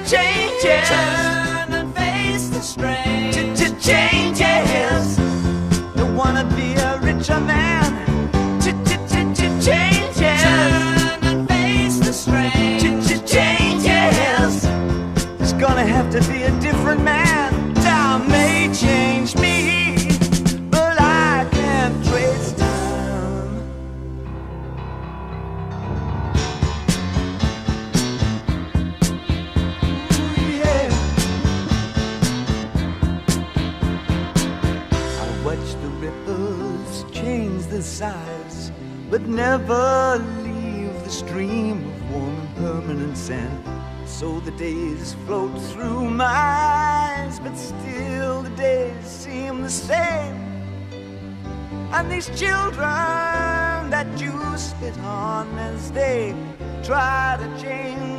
changes. Turn and face the strain. Changes. Don't wanna be a richer man. Changes. Turn and face the strain. Changes. There's gonna have to be a different man. Time may change me, but I can't trace time. Ooh, yeah. I watch the ripples change the size, but never leave the stream of warm and permanent sand. So the days float through my eyes, but still the days seem the same. And these children that you spit on as they try to change